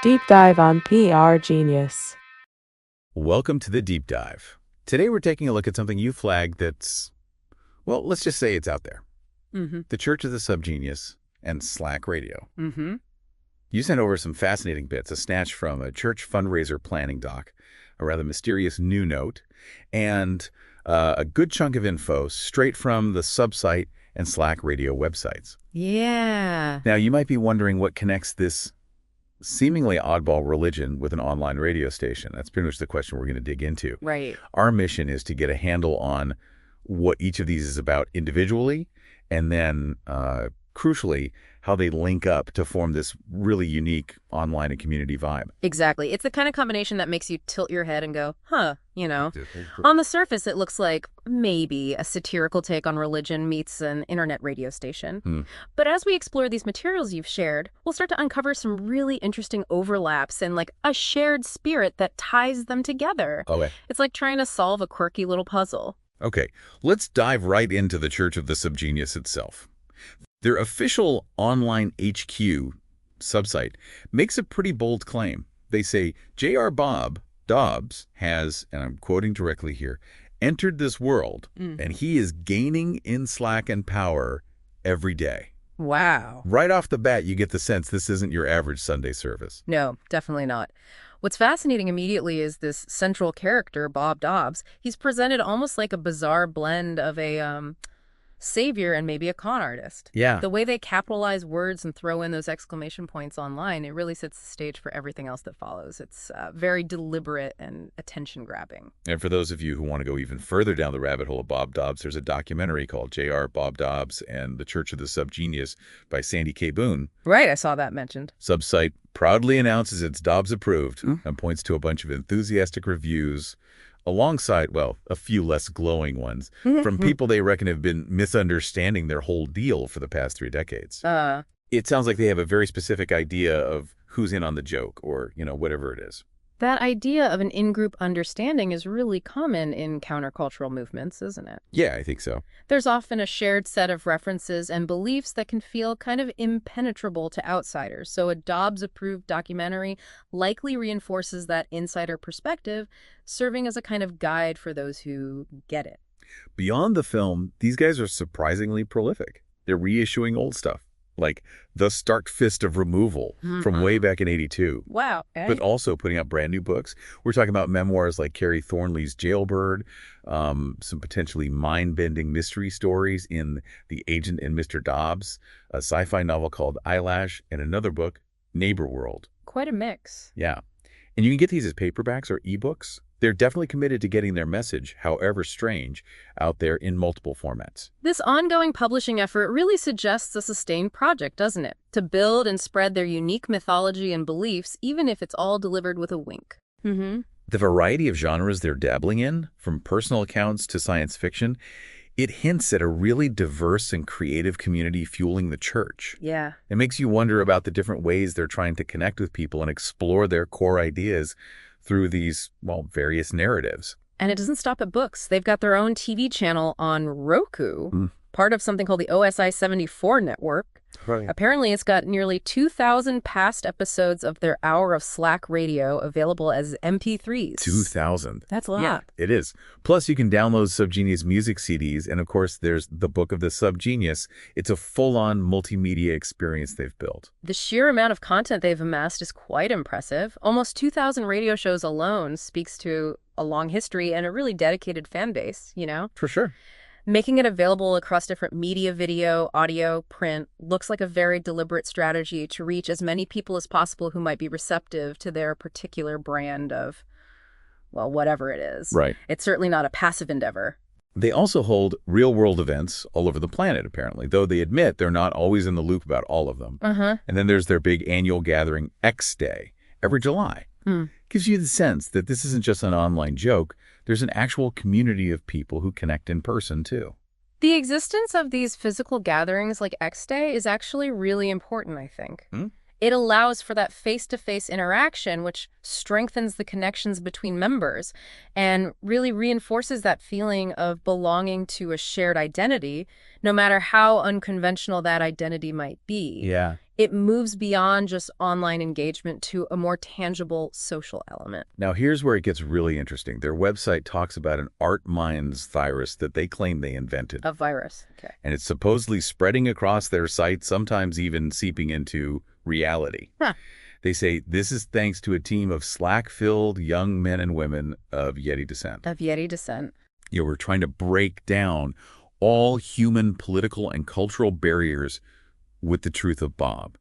Deep dive on PR genius. Welcome to the Deep Dive. Today we're taking a look at something you flagged that's, well, let's just say it's out there. The Church of the Subgenius and Slack Radio. You sent over some fascinating bits, a snatch from a church fundraiser planning doc, a rather mysterious new note, and a good chunk of info straight from the Subsite and Slack Radio websites. Yeah. Now, you might be wondering what connects this seemingly oddball religion with an online radio station. That's pretty much the question we're going to dig into. Right. Our mission is to get a handle on what each of these is about individually, and then, crucially, how they link up to form this really unique online and community vibe. Exactly. It's the kind of combination that makes you tilt your head and go, huh, On the surface, it looks like maybe a satirical take on religion meets an internet radio station. But as we explore these materials you've shared, we'll start to uncover some really interesting overlaps and like a shared spirit that ties them together. Okay. It's like trying to solve a quirky little puzzle. Okay, let's dive right into the Church of the Subgenius itself. Their official online HQ subsite makes a pretty bold claim. They say, J.R. Bob Dobbs has, and I'm quoting directly here, entered this world, and he is gaining in slack and power every day. Wow. Right off the bat, you get the sense this isn't your average Sunday service. No, definitely not. What's fascinating immediately is this central character, Bob Dobbs. He's presented almost like a bizarre blend of a savior and maybe a con artist. Yeah. The way they capitalize words and throw in those exclamation points online, it really sets the stage for everything else that follows. It's very deliberate and attention-grabbing. And for those of you who want to go even further down the rabbit hole of Bob Dobbs, there's a documentary called J.R. Bob Dobbs and the Church of the Subgenius by Sandy K. Boone. Right, I saw that mentioned. Subsite proudly announces it's Dobbs approved and points to a bunch of enthusiastic reviews alongside, well, a few less glowing ones from people they reckon have been misunderstanding their whole deal for the past 3 decades. It sounds like they have a very specific idea of who's in on the joke or, whatever it is. That idea of an in-group understanding is really common in countercultural movements, isn't it? Yeah, I think so. There's often a shared set of references and beliefs that can feel kind of impenetrable to outsiders. So a Dobbs-approved documentary likely reinforces that insider perspective, serving as a kind of guide for those who get it. Beyond the film, these guys are surprisingly prolific. They're reissuing old stuff, like The Stark Fist of Removal from way back in '82. Wow. But also putting out brand new books. We're talking about memoirs like Carrie Thornley's Jailbird, some potentially mind-bending mystery stories in The Agent and Mr. Dobbs, a sci-fi novel called Eyelash, and another book, Neighbor World. Quite a mix. Yeah. And you can get these as paperbacks or ebooks. They're definitely committed to getting their message, however strange, out there in multiple formats. This ongoing publishing effort really suggests a sustained project, doesn't it? To build and spread their unique mythology and beliefs, even if it's all delivered with a wink. The variety of genres they're dabbling in, from personal accounts to science fiction, it hints at a really diverse and creative community fueling the church. Yeah. It makes you wonder about the different ways they're trying to connect with people and explore their core ideas through these, well, various narratives. And it doesn't stop at books. They've got their own TV channel on Roku, part of something called the OSI 74 network. Right. Apparently, it's got nearly 2,000 past episodes of their hour of Slack radio available as MP3s. 2,000. That's a lot. Yeah, it is. Plus, you can download Subgenius music CDs, and of course, there's the Book of the Subgenius. It's a full-on multimedia experience they've built. The sheer amount of content they've amassed is quite impressive. Almost 2,000 radio shows alone speaks to a long history and a really dedicated fan base, For sure. Making it available across different media, video, audio, print, looks like a very deliberate strategy to reach as many people as possible who might be receptive to their particular brand of, well, whatever it is. Right. It's certainly not a passive endeavor. They also hold real-world events all over the planet, apparently, though they admit they're not always in the loop about all of them. And then there's their big annual gathering, X Day, every July. Gives you the sense that this isn't just an online joke. There's an actual community of people who connect in person, too. The existence of these physical gatherings like X Day is actually really important, I think. It allows for that face-to-face interaction, which strengthens the connections between members and really reinforces that feeling of belonging to a shared identity, no matter how unconventional that identity might be. Yeah. It moves beyond just online engagement to a more tangible social element. Now, here's where it gets really interesting. Their website talks about an art minds virus that they claim they invented. A virus, okay. And it's supposedly spreading across their site, sometimes even seeping into reality. Huh. They say this is thanks to a team of Slack-filled young men and women of Yeti descent. Of Yeti descent. We're trying to break down all human political and cultural barriers with the truth of Bob.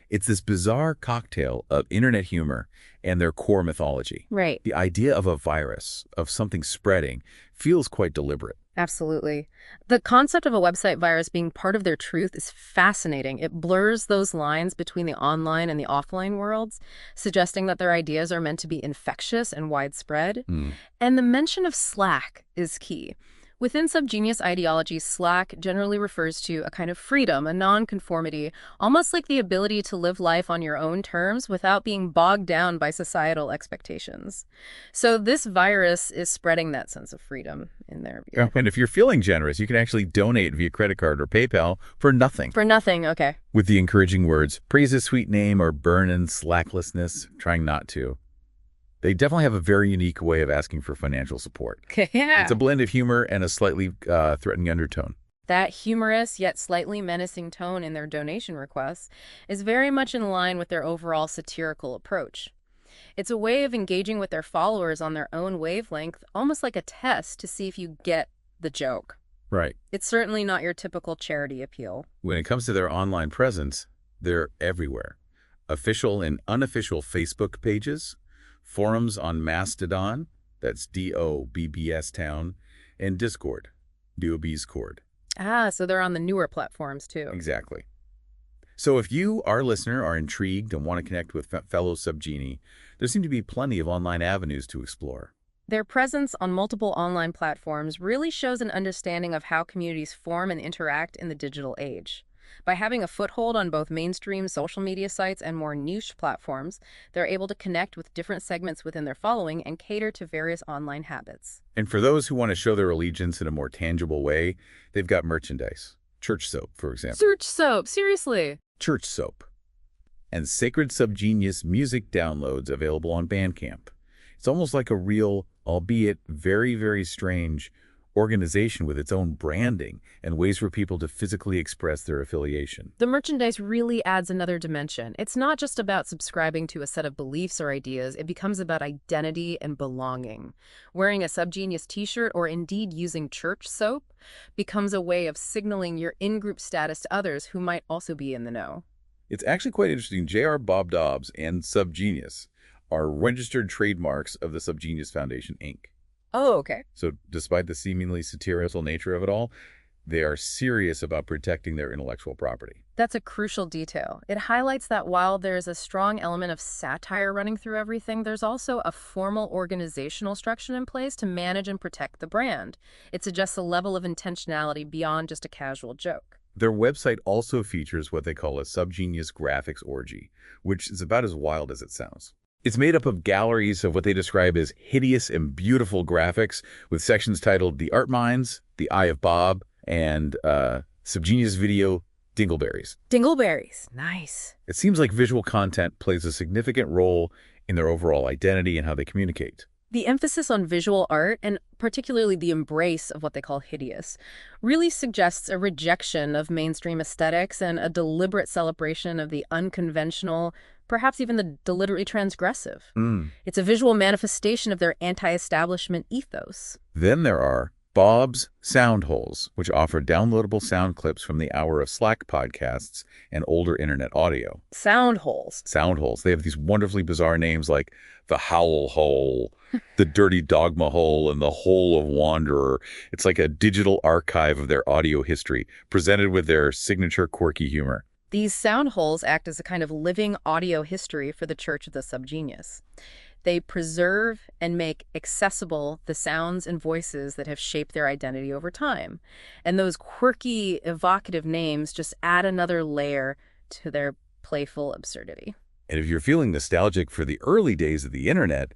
It's this bizarre cocktail of internet humor and their core mythology. Right. The idea of a virus, of something spreading, feels quite deliberate. Absolutely. The concept of a website virus being part of their truth is fascinating. It blurs those lines between the online and the offline worlds, suggesting that their ideas are meant to be infectious and widespread. And the mention of Slack is key. Within subgenius ideology, Slack generally refers to a kind of freedom, a nonconformity, almost like the ability to live life on your own terms without being bogged down by societal expectations. So this virus is spreading that sense of freedom in their view. And if you're feeling generous, you can actually donate via credit card or PayPal for nothing. For nothing, okay. With the encouraging words, praise his sweet name or burn in slacklessness, trying not to. They definitely have a very unique way of asking for financial support. Yeah. It's a blend of humor and a slightly threatening undertone. That humorous yet slightly menacing tone in their donation requests is very much in line with their overall satirical approach. It's a way of engaging with their followers on their own wavelength, almost like a test to see if you get the joke. Right. It's certainly not your typical charity appeal. When it comes to their online presence, they're everywhere. Official and unofficial Facebook pages, forums on Mastodon, that's DOBBS Town, and Discord, DOB's Cord. Ah, so they're on the newer platforms too. Exactly. So if you, our listener, are intrigued and want to connect with fellow subgenie, there seem to be plenty of online avenues to explore. Their presence on multiple online platforms really shows an understanding of how communities form and interact in the digital age. By having a foothold on both mainstream social media sites and more niche platforms, they're able to connect with different segments within their following and cater to various online habits. And for those who want to show their allegiance in a more tangible way, they've got merchandise. Church soap, for example. Church soap, seriously. Church soap. And Sacred Subgenius music downloads available on Bandcamp. It's almost like a real, albeit very, very strange, organization with its own branding and ways for people to physically express their affiliation. The merchandise really adds another dimension. It's not just about subscribing to a set of beliefs or ideas. It becomes about identity and belonging. Wearing a Subgenius t-shirt or indeed using church soap becomes a way of signaling your in-group status to others who might also be in the know. It's actually quite interesting. J.R. Bob Dobbs and Subgenius are registered trademarks of the Subgenius Foundation, Inc. Oh, okay. So despite the seemingly satirical nature of it all, they are serious about protecting their intellectual property. That's a crucial detail. It highlights that while there's a strong element of satire running through everything, there's also a formal organizational structure in place to manage and protect the brand. It suggests a level of intentionality beyond just a casual joke. Their website also features what they call a Subgenius graphics orgy, which is about as wild as it sounds. It's made up of galleries of what they describe as hideous and beautiful graphics, with sections titled The Art Minds, The Eye of Bob, and Subgenius Video Dingleberries. Dingleberries. Nice. It seems like visual content plays a significant role in their overall identity and how they communicate. The emphasis on visual art, and particularly the embrace of what they call hideous, really suggests a rejection of mainstream aesthetics and a deliberate celebration of the unconventional, perhaps even the deliberately transgressive. It's a visual manifestation of their anti-establishment ethos. Then there are Bob's Sound Holes, which offer downloadable sound clips from the Hour of Slack podcasts and older internet audio. Sound holes. Sound holes. They have these wonderfully bizarre names like the Howl Hole, the Dirty Dogma Hole, and the Hole of Wanderer. It's like a digital archive of their audio history, presented with their signature quirky humor. These sound holes act as a kind of living audio history for the Church of the Subgenius. They preserve and make accessible the sounds and voices that have shaped their identity over time. And those quirky, evocative names just add another layer to their playful absurdity. And if you're feeling nostalgic for the early days of the internet,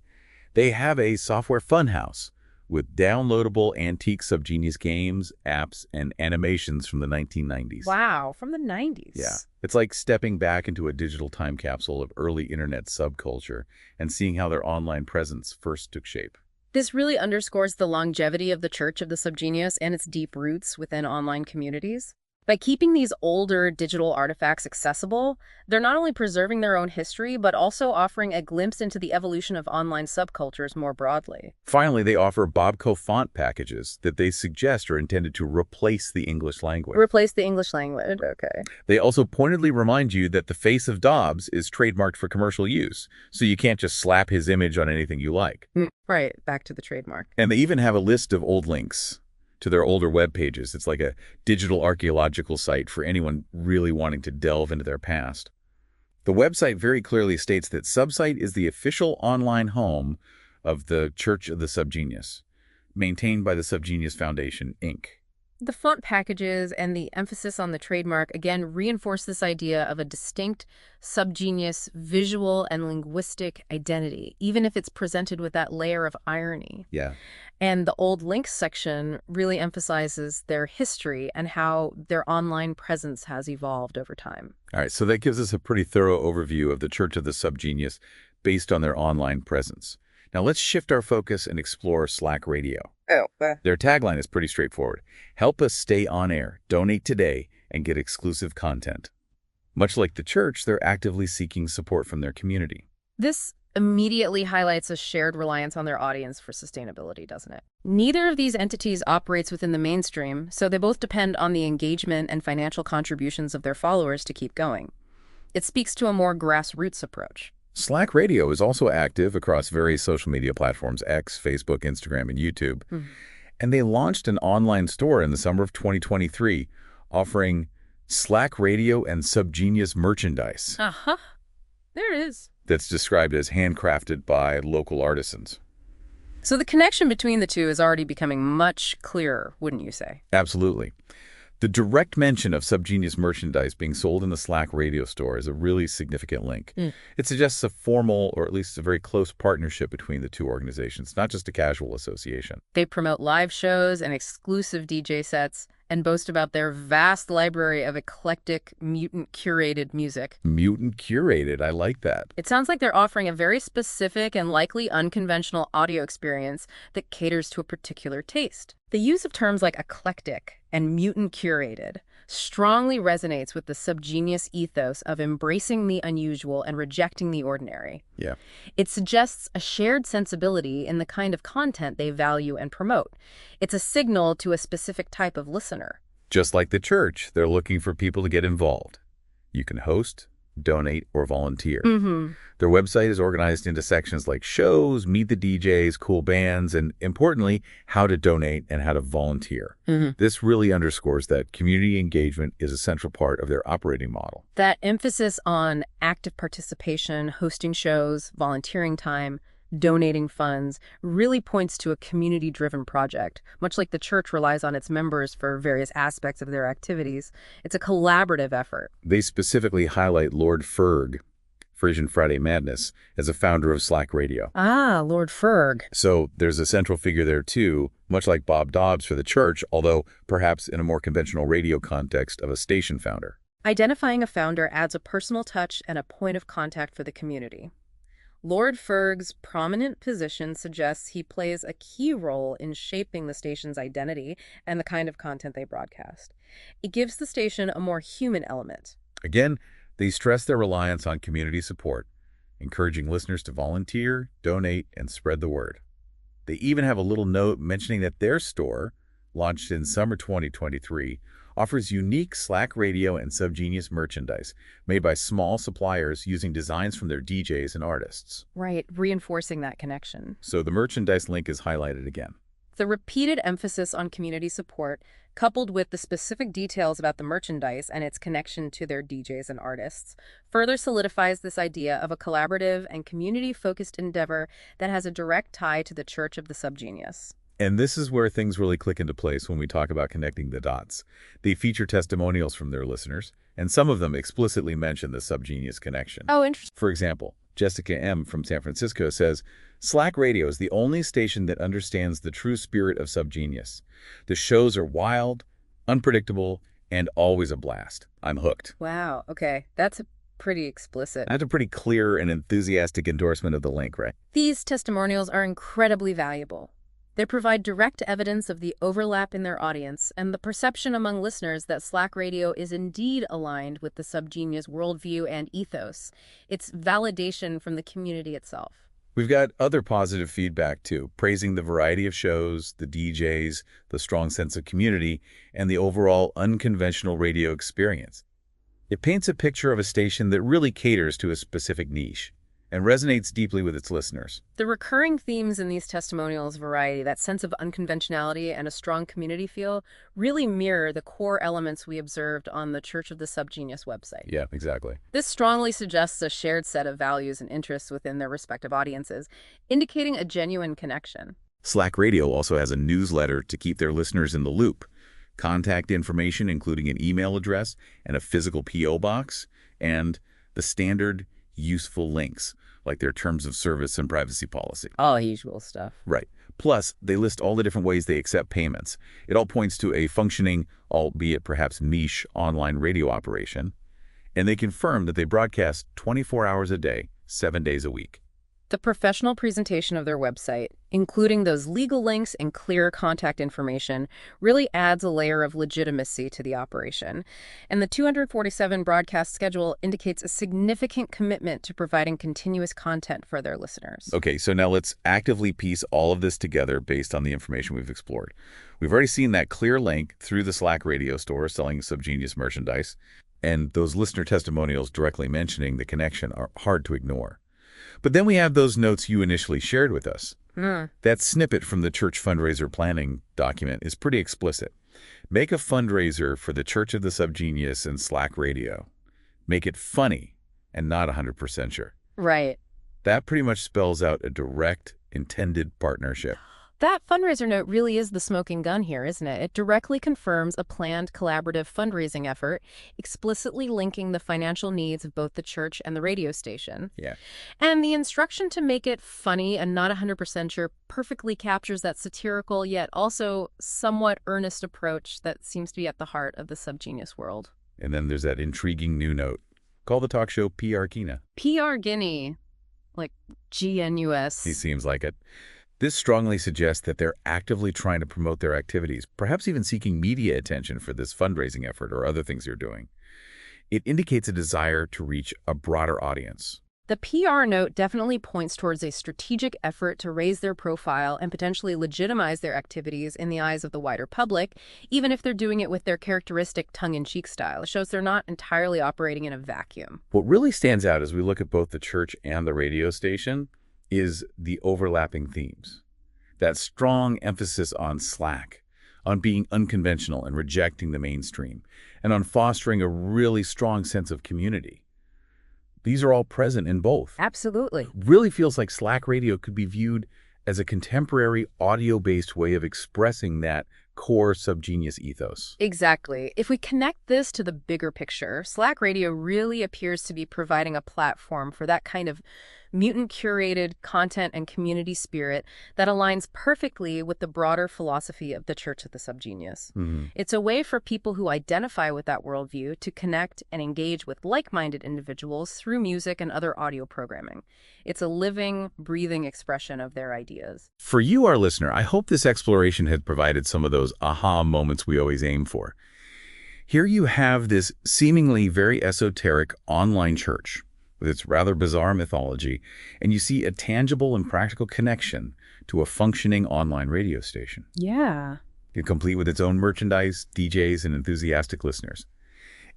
they have a software funhouse with downloadable antique Subgenius games, apps, and animations from the 1990s. Wow, from the 90s. Yeah. It's like stepping back into a digital time capsule of early internet subculture and seeing how their online presence first took shape. This really underscores the longevity of the Church of the Subgenius and its deep roots within online communities. By keeping these older digital artifacts accessible, they're not only preserving their own history, but also offering a glimpse into the evolution of online subcultures more broadly. Finally, they offer Bobco font packages that they suggest are intended to replace the English language. Replace the English language, okay. They also pointedly remind you that the face of Dobbs is trademarked for commercial use, so you can't just slap his image on anything you like. Right, back to the trademark. And they even have a list of old links to their older web pages. It's like a digital archaeological site for anyone really wanting to delve into their past. The website very clearly states that Subsite is the official online home of the Church of the Subgenius, maintained by the Subgenius Foundation, Inc. The font packages and the emphasis on the trademark again reinforce this idea of a distinct subgenius visual and linguistic identity, even if it's presented with that layer of irony. Yeah. And the old links section really emphasizes their history and how their online presence has evolved over time. All right, so that gives us a pretty thorough overview of the Church of the Subgenius based on their online presence. Now let's shift our focus and explore Slack Radio. Their tagline is pretty straightforward. Help us stay on air, donate today, and get exclusive content. Much like the church, they're actively seeking support from their community. This immediately highlights a shared reliance on their audience for sustainability, doesn't it? Neither of these entities operates within the mainstream, so they both depend on the engagement and financial contributions of their followers to keep going. It speaks to a more grassroots approach. Slack Radio is also active across various social media platforms, X, Facebook, Instagram, and YouTube. And they launched an online store in the summer of 2023, offering Slack Radio and Subgenius merchandise. There it is. That's described as handcrafted by local artisans. So the connection between the two is already becoming much clearer, wouldn't you say? Absolutely. The direct mention of Subgenius merchandise being sold in the Slack Radio store is a really significant link. It suggests a formal, or at least a very close partnership between the two organizations, not just a casual association. They promote live shows and exclusive DJ sets and boast about their vast library of eclectic, mutant-curated music. Mutant-curated, I like that. It sounds like they're offering a very specific and likely unconventional audio experience that caters to a particular taste. The use of terms like eclectic and mutant-curated strongly resonates with the Subgenius ethos of embracing the unusual and rejecting the ordinary. Yeah. It suggests a shared sensibility in the kind of content they value and promote. It's a signal to a specific type of listener. Just like the church, they're looking for people to get involved. You can host, donate, or volunteer. Their website is organized into sections like shows, meet the DJs, cool bands, and importantly, how to donate and how to volunteer. This really underscores that community engagement is a central part of their operating model. That emphasis on active participation, hosting shows, volunteering time, donating funds really points to a community-driven project. Much like the church relies on its members for various aspects of their activities, it's a collaborative effort. They specifically highlight Lord Ferg, Frisian Friday Madness, as a founder of Slack Radio. Lord Ferg. So there's a central figure there too, much like Bob Dobbs for the church, although perhaps in a more conventional radio context of a station founder. Identifying a founder adds a personal touch and a point of contact for the community. Lord Ferg's prominent position suggests he plays a key role in shaping the station's identity and the kind of content they broadcast. It gives the station a more human element. Again, they stress their reliance on community support, encouraging listeners to volunteer, donate, and spread the word. They even have a little note mentioning that their store, launched in summer 2023, offers unique Slack Radio and Subgenius merchandise made by small suppliers using designs from their DJs and artists. Right, reinforcing that connection. So the merchandise link is highlighted again. The repeated emphasis on community support, coupled with the specific details about the merchandise and its connection to their DJs and artists, further solidifies this idea of a collaborative and community-focused endeavor that has a direct tie to the Church of the Subgenius. And this is where things really click into place when we talk about connecting the dots. They feature testimonials from their listeners, and some of them explicitly mention the subgenius connection. Oh, interesting. For example, Jessica M. from San Francisco says, Slack Radio is the only station that understands the true spirit of subgenius. The shows are wild, unpredictable, and always a blast. I'm hooked. Wow. Okay. That's pretty explicit. That's a pretty clear and enthusiastic endorsement of the link, right? These testimonials are incredibly valuable. They provide direct evidence of the overlap in their audience and the perception among listeners that Slack Radio is indeed aligned with the subgenius worldview and ethos. It's validation from the community itself. We've got other positive feedback, too, praising the variety of shows, the DJs, the strong sense of community, and the overall unconventional radio experience. It paints a picture of a station that really caters to a specific niche and resonates deeply with its listeners. The recurring themes in these testimonials, variety, that sense of unconventionality and a strong community feel, really mirror the core elements we observed on the Church of the Subgenius website. Yeah, exactly. This strongly suggests a shared set of values and interests within their respective audiences, indicating a genuine connection. Slack Radio also has a newsletter to keep their listeners in the loop. Contact information, including an email address and a physical P.O. box, and the standard useful links, like their terms of service and privacy policy. All usual stuff. Right. Plus, they list all the different ways they accept payments. It all points to a functioning, albeit perhaps niche, online radio operation. And they confirm that they broadcast 24 hours a day, 7 days a week. The professional presentation of their website, including those legal links and clear contact information, really adds a layer of legitimacy to the operation. And the 247 broadcast schedule indicates a significant commitment to providing continuous content for their listeners. Okay, so now let's actively piece all of this together based on the information we've explored. We've already seen that clear link through the Slack Radio store selling subgenius merchandise, and those listener testimonials directly mentioning the connection are hard to ignore. But then we have those notes you initially shared with us. That snippet from the church fundraiser planning document is pretty explicit. Make a fundraiser for the Church of the Subgenius and Slack Radio. Make it funny and not 100% sure. Right. That pretty much spells out a direct, intended partnership. That fundraiser note really is the smoking gun here, isn't it? It directly confirms a planned collaborative fundraising effort, explicitly linking the financial needs of both the church and the radio station. Yeah. And the instruction to make it funny and not 100% sure perfectly captures that satirical yet also somewhat earnest approach that seems to be at the heart of the subgenius world. And then there's that intriguing new note. Call the talk show PR Kina. PR Guinea, like GNUS. He seems like it. This strongly suggests that they're actively trying to promote their activities, perhaps even seeking media attention for this fundraising effort or other things you're doing. It indicates a desire to reach a broader audience. The PR note definitely points towards a strategic effort to raise their profile and potentially legitimize their activities in the eyes of the wider public, even if they're doing it with their characteristic tongue-in-cheek style. It shows they're not entirely operating in a vacuum. What really stands out as we look at both the church and the radio station is the overlapping themes. That strong emphasis on Slack, on being unconventional and rejecting the mainstream, and on fostering a really strong sense of community. These are all present in both. Absolutely. Really feels like Slack Radio could be viewed as a contemporary audio-based way of expressing that core subgenius ethos. Exactly. If we connect this to the bigger picture, Slack Radio really appears to be providing a platform for that kind of mutant-curated content and community spirit that aligns perfectly with the broader philosophy of the Church of the Subgenius. It's a way for people who identify with that worldview to connect and engage with like-minded individuals through music and other audio programming. It's a living, breathing expression of their ideas. For you, our listener, I hope this exploration had provided some of those aha moments we always aim for. Here you have this seemingly very esoteric online church with its rather bizarre mythology, and you see a tangible and practical connection to a functioning online radio station. Yeah. Complete with its own merchandise, DJs, and enthusiastic listeners.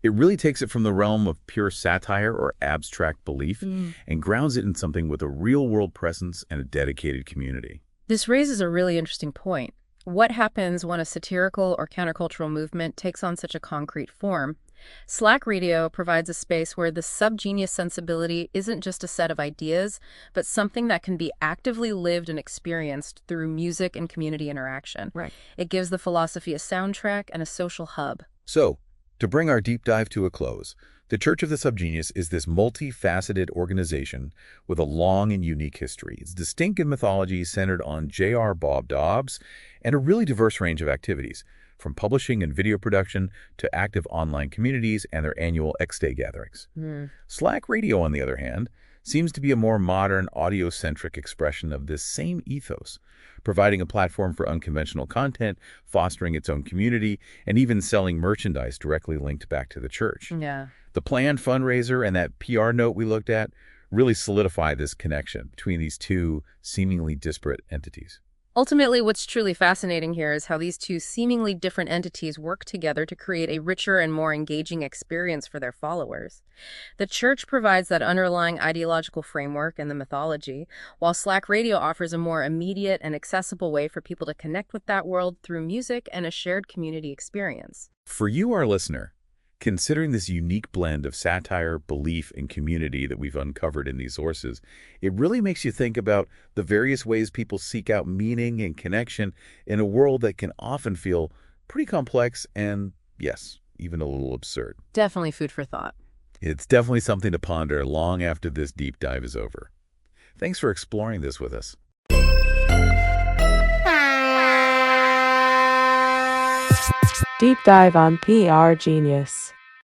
It really takes it from the realm of pure satire or abstract belief and grounds it in something with a real-world presence and a dedicated community. This raises a really interesting point. What happens when a satirical or countercultural movement takes on such a concrete form? Slack Radio provides a space where the subgenius sensibility isn't just a set of ideas, but something that can be actively lived and experienced through music and community interaction. Right. It gives the philosophy a soundtrack and a social hub. So, to bring our deep dive to a close, the Church of the Subgenius is this multifaceted organization with a long and unique history. It's distinct in mythology centered on J.R. Bob Dobbs and a really diverse range of activities, from publishing and video production to active online communities and their annual X-Day gatherings. Slack Radio, on the other hand, seems to be a more modern, audio-centric expression of this same ethos, providing a platform for unconventional content, fostering its own community, and even selling merchandise directly linked back to the church. Yeah. The planned fundraiser and that PR note we looked at really solidify this connection between these two seemingly disparate entities. Ultimately, what's truly fascinating here is how these two seemingly different entities work together to create a richer and more engaging experience for their followers. The church provides that underlying ideological framework and the mythology, while Slack Radio offers a more immediate and accessible way for people to connect with that world through music and a shared community experience. For you, our listener, considering this unique blend of satire, belief, and community that we've uncovered in these sources, it really makes you think about the various ways people seek out meaning and connection in a world that can often feel pretty complex and, yes, even a little absurd. Definitely food for thought. It's definitely something to ponder long after this deep dive is over. Thanks for exploring this with us. Deep dive on PR Genius.